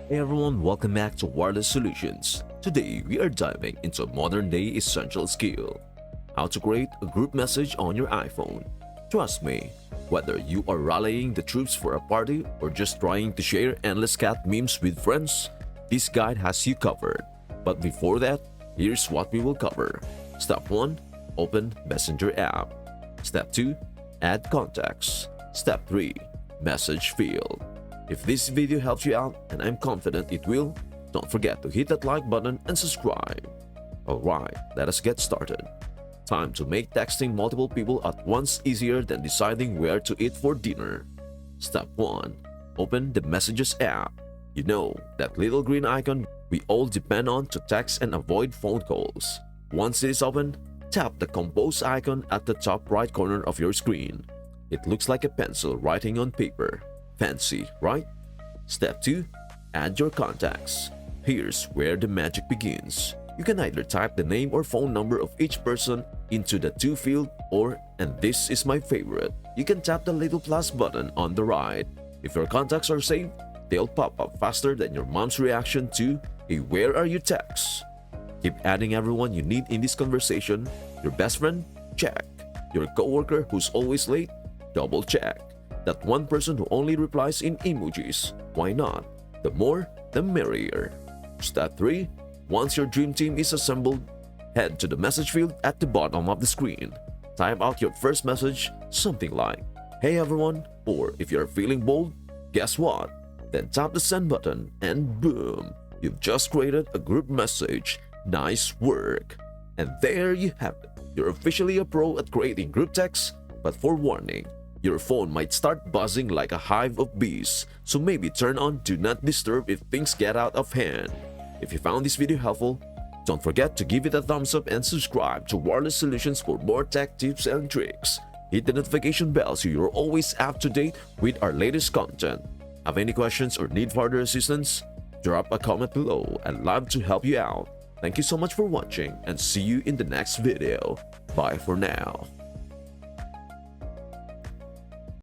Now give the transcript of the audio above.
Hey everyone, welcome back to Wireless Solutions. Today we are diving into a modern day essential skill: how to create a group message on your iPhone. Trust me, whether you are rallying the troops for a party or just trying to share endless cat memes with friends, this guide has you covered. But before that, here's what we will cover. Step 1. Open Messenger app. Step 2. Add contacts. Step 3. Message field. If this video helps you out, and I'm confident it will, don't forget to hit that like button and subscribe. Alright, let us get started. Time to make texting multiple people at once easier than deciding where to eat for dinner. Step 1. Open the Messages app. You know, that little green icon we all depend on to text and avoid phone calls. Once it is open, tap the Compose icon at the top right corner of your screen. It looks like a pencil writing on paper. Fancy, right? Step 2. Add your contacts. Here's where the magic begins. You can either type the name or phone number of each person into the to field, or, and this is my favorite, you can tap the little plus button on the right. If your contacts are saved, they'll pop up faster than your mom's reaction to a "where are you" text. Keep adding everyone you need in this conversation. Your best friend? Check. Your coworker who's always late? Double check. That one person who only replies in emojis? Why not? The more, the merrier. Step 3. Once your dream team is assembled, head to the message field at the bottom of the screen. Type out your first message, something like, "Hey everyone," or if you're feeling bold, "Guess what?" Then tap the send button and boom, you've just created a group message. Nice work. And there you have it. You're officially a pro at creating group text, but forewarning, your phone might start buzzing like a hive of bees, so maybe turn on Do Not Disturb if things get out of hand. If you found this video helpful, don't forget to give it a thumbs up and subscribe to Wireless Solutions for more tech tips and tricks. Hit the notification bell so you're always up to date with our latest content. Have any questions or need further assistance? Drop a comment below. I'd love to help you out. Thank you so much for watching and see you in the next video. Bye for now.